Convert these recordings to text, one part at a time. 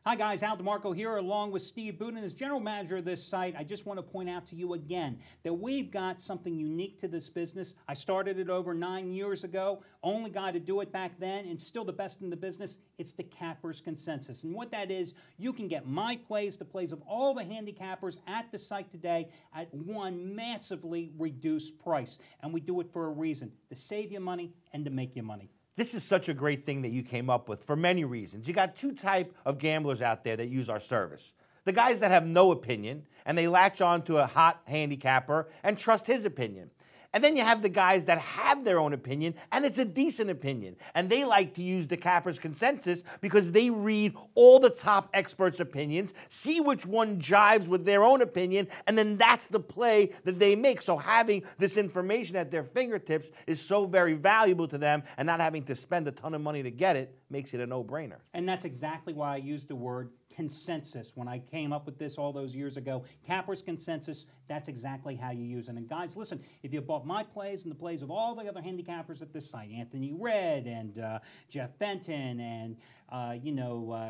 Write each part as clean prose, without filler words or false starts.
Hi guys, Al DeMarco here along with Steve Budin as general manager of this site. I just want to point out to you again that we've got something unique to this business. I started it over 9 years ago, only guy to do it back then, and still the best in the business. It's the Cappers Consensus. And what that is, you can get my plays, the plays of all the handicappers at the site today at one massively reduced price. And we do it for a reason, to save you money and to make you money. This is such a great thing that you came up with for many reasons. You got two types of gamblers out there that use our service. The guys that have no opinion, and they latch on to a hot handicapper and trust his opinion. And then you have the guys that have their own opinion, and it's a decent opinion. And they like to use the Cappers Consensus because they read all the top experts' opinions, see which one jives with their own opinion, and then that's the play that they make. So having this information at their fingertips is so very valuable to them, and not having to spend a ton of money to get it makes it a no-brainer. And that's exactly why I used the word consensus when I came up with this all those years ago. Cappers Consensus, that's exactly how you use it. And guys, listen, if you bought my plays and the plays of all the other handicappers at this site, Anthony Red and Jeff Benton and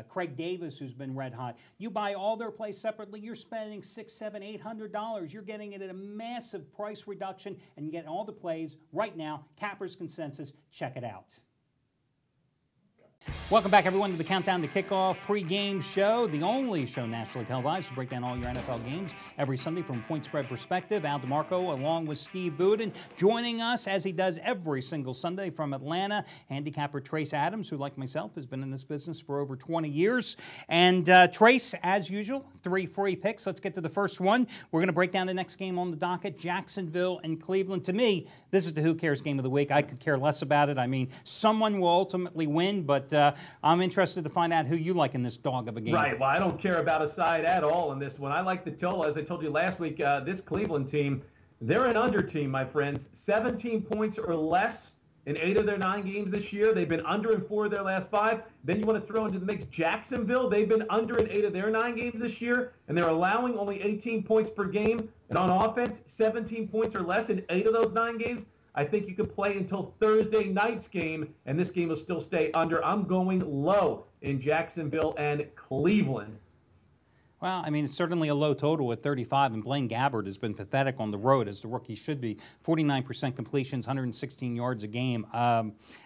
Craig Davis, who's been red hot, you buy all their plays separately, you're spending $600, $700, $800. You're getting it at a massive price reduction, and you get all the plays right now. Cappers Consensus, check it out. Welcome back, everyone, to the Countdown to Kickoff Pre-Game Show, the only show nationally televised to break down all your NFL games every Sunday from a point spread perspective. Al DeMarco, along with Steve Budin, joining us as he does every single Sunday from Atlanta. Handicapper Trace Adams, who, like myself, has been in this business for over 20 years. And Trace, as usual, 3 free picks. Let's get to the first one. We're going to break down the next game on the docket, Jacksonville and Cleveland. To me, this is the Who Cares game of the week. I could care less about it. I mean, someone will ultimately win, but I'm interested to find out who you like in this dog of a game. Right. Well, I don't care about a side at all in this one. I like the total. As I told you last week, this Cleveland team, they're an under team, my friends. 17 points or less in 8 of their 9 games this year. They've been under in 4 of their last 5. Then you want to throw into the mix Jacksonville. They've been under in 8 of their 9 games this year, and they're allowing only 18 points per game. And on offense, 17 points or less in 8 of those 9 games. I think you could play until Thursday night's game, and this game will still stay under. I'm going low in Jacksonville and Cleveland. Well, I mean, it's certainly a low total at 35, and Blaine Gabbert has been pathetic on the road, as the rookie should be. 49% completions, 116 yards a game.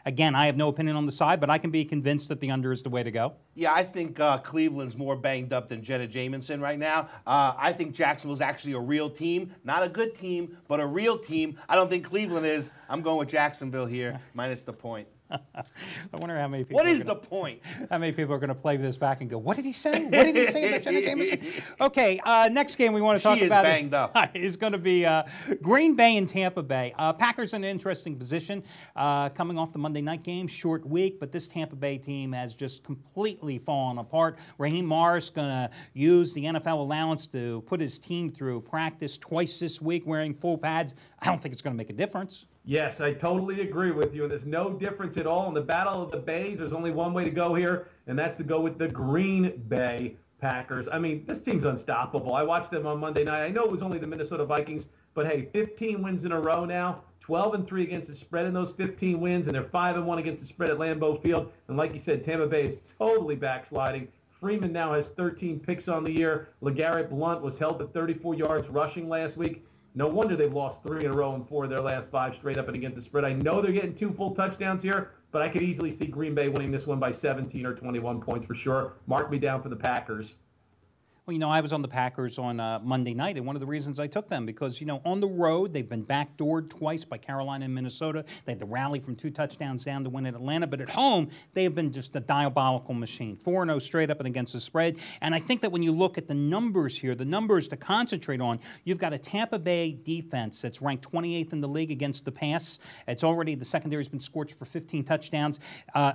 Again, I have no opinion on the side, but I can be convinced that the under is the way to go. Yeah, I think Cleveland's more banged up than Jenna Jameson right now. I think Jacksonville's actually a real team. Not a good team, but a real team. I don't think Cleveland is. I'm going with Jacksonville here, minus the point. I wonder how many people. What is the point? How many people are going to play this back and go, "What did he say? What did he say about Jenna Jameson?" Okay, next game we want to talk about banged up. is going to be Green Bay and Tampa Bay. Packers in an interesting position, coming off the Monday night game, short week, but this Tampa Bay team has just completely fallen apart. Raheem Morris going to use the NFL allowance to put his team through practice twice this week, wearing full pads. I don't think it's going to make a difference. Yes, I totally agree with you. There's no difference at all. In the Battle of the Bays, there's only one way to go here, and that's to go with the Green Bay Packers. I mean, this team's unstoppable. I watched them on Monday night. I know it was only the Minnesota Vikings, but hey, 15 wins in a row now, 12-3 against the spread in those 15 wins, and they're 5-1 against the spread at Lambeau Field. And like you said, Tampa Bay is totally backsliding. Freeman now has 13 picks on the year. LeGarrette Blount was held to 34 yards rushing last week. No wonder they've lost 3 in a row and 4 of their last 5 straight up and against the spread. I know they're getting 2 full touchdowns here, but I could easily see Green Bay winning this one by 17 or 21 points for sure. Mark me down for the Packers. Well, you know, I was on the Packers on Monday night, and one of the reasons I took them because, you know, on the road, they've been backdoored twice by Carolina and Minnesota. They had to rally from 2 touchdowns down to win at Atlanta, but at home, they have been just a diabolical machine. 4-0 straight up and against the spread, and I think that when you look at the numbers here, the numbers to concentrate on, you've got a Tampa Bay defense that's ranked 28th in the league against the pass. It's already, the secondary's been scorched for 15 touchdowns,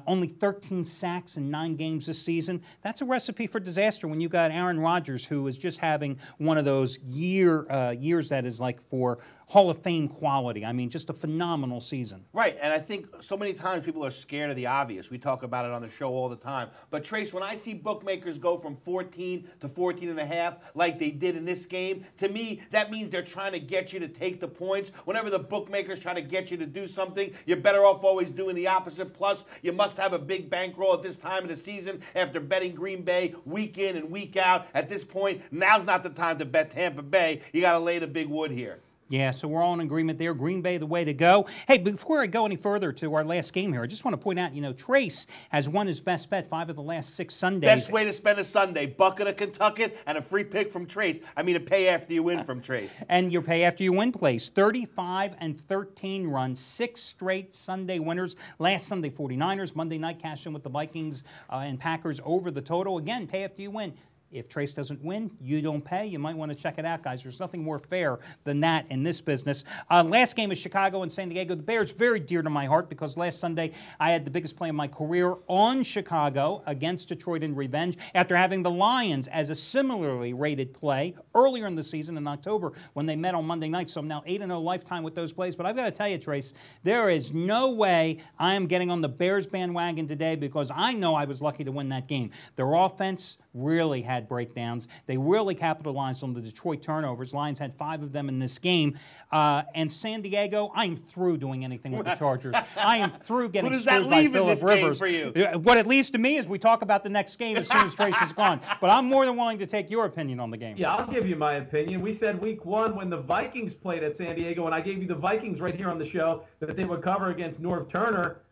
only 13 sacks in 9 games this season. That's a recipe for disaster when you've got Aaron Rodgers, who is just having one of those years that is like for Hall of Fame quality. I mean, just a phenomenal season. Right, and I think so many times people are scared of the obvious. We talk about it on the show all the time. But Trace, when I see bookmakers go from 14 to 14.5 like they did in this game, to me, that means they're trying to get you to take the points. Whenever the bookmakers try to get you to do something, you're better off always doing the opposite. Plus, you must have a big bankroll at this time of the season after betting Green Bay week in and week out. At this point, now's not the time to bet Tampa Bay. You got to lay the big wood here. Yeah, so we're all in agreement there. Green Bay, the way to go. Hey, before I go any further to our last game here, I just want to point out, Trace has won his best bet 5 of the last 6 Sundays. Best way to spend a Sunday, bucket of Kentucky and a free pick from Trace. I mean, a pay after you win from Trace. And your pay after you win plays. 35-13 runs, 6 straight Sunday winners. Last Sunday, 49ers. Monday night, cash in with the Vikings and Packers over the total. Again, pay after you win. If Trace doesn't win, you don't pay. You might want to check it out, guys. There's nothing more fair than that in this business. Last game is Chicago and San Diego. The Bears, very dear to my heart because last Sunday I had the biggest play of my career on Chicago against Detroit in revenge after having the Lions as a similarly rated play earlier in the season in October when they met on Monday night. So I'm now 8-0 lifetime with those plays. But I've got to tell you, Trace, there is no way I am getting on the Bears bandwagon today because I know I was lucky to win that game. Their offense really had breakdowns. They really capitalized on the Detroit turnovers. Lions had 5 of them in this game. And San Diego, I am through doing anything with the Chargers. I am through getting screwed by Phillip Rivers. For you? What it leads to me is we talk about the next game as soon as Trace is gone. But I'm more than willing to take your opinion on the game. Yeah, I'll give you my opinion. We said week 1 when the Vikings played at San Diego, and I gave you the Vikings right here on the show that they would cover against Norv Turner.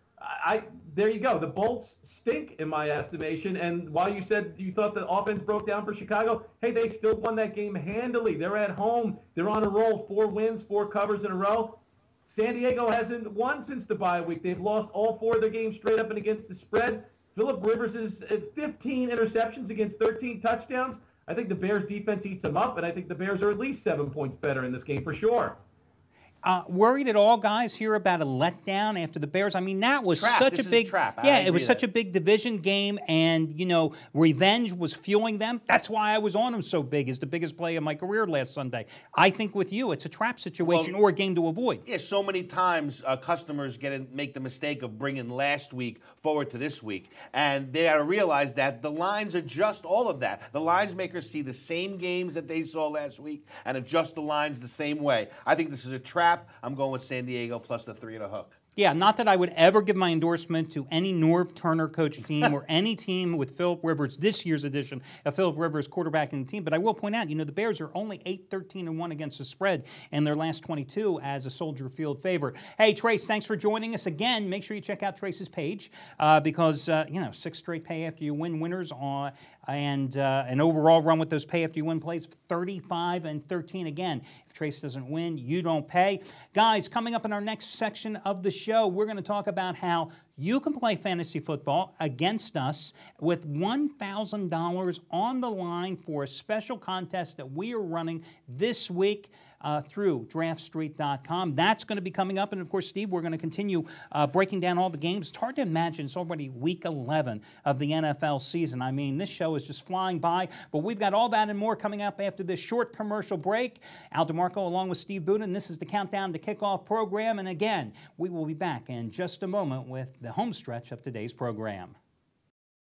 There you go. The Bolts stink in my estimation. And while you said you thought the offense broke down for Chicago, hey, they still won that game handily. They're at home. They're on a roll. 4 wins, 4 covers in a row. San Diego hasn't won since the bye week. They've lost all 4 of their games straight up and against the spread. Phillip Rivers is at 15 interceptions against 13 touchdowns. I think the Bears defense eats them up, and I think the Bears are at least 7 points better in this game for sure. Worried at all, guys, here about a letdown after the Bears? I mean, that was such a big trap. Yeah, it was such a big division game, and revenge was fueling them. That's why I was on them so big. It's the biggest play of my career last Sunday. I think with you, it's a trap situation or a game to avoid. Yeah, so many times customers make the mistake of bringing last week forward to this week, and they got to realize that the lines adjust all of that. The lines makers see the same games that they saw last week and adjust the lines the same way. I think this is a trap. I'm going with San Diego plus the 3 and a hook. Yeah, not that I would ever give my endorsement to any Norv Turner coach team or any team with Phillip Rivers, this year's edition of Phillip Rivers quarterbacking the team. But I will point out, the Bears are only 8-13-1 against the spread in their last 22 as a Soldier Field favorite. Hey, Trace, thanks for joining us again. Make sure you check out Trace's page because, 6 straight pay after you win winners on and an overall run with those pay after you win plays, 35-13. Again, if Trace doesn't win, you don't pay. Guys, coming up in our next section of the show, we're going to talk about how you can play fantasy football against us with $1,000 on the line for a special contest that we are running this week through draftstreet.com. That's going to be coming up. And, of course, Steve, we're going to continue breaking down all the games. It's hard to imagine it's already week 11 of the NFL season. I mean, this show is just flying by. But we've got all that and more coming up after this short commercial break. Al DeMarco along with Steve Budin. This is the Countdown to Kickoff program. And, again, we will be back in just a moment with the home stretch of today's program.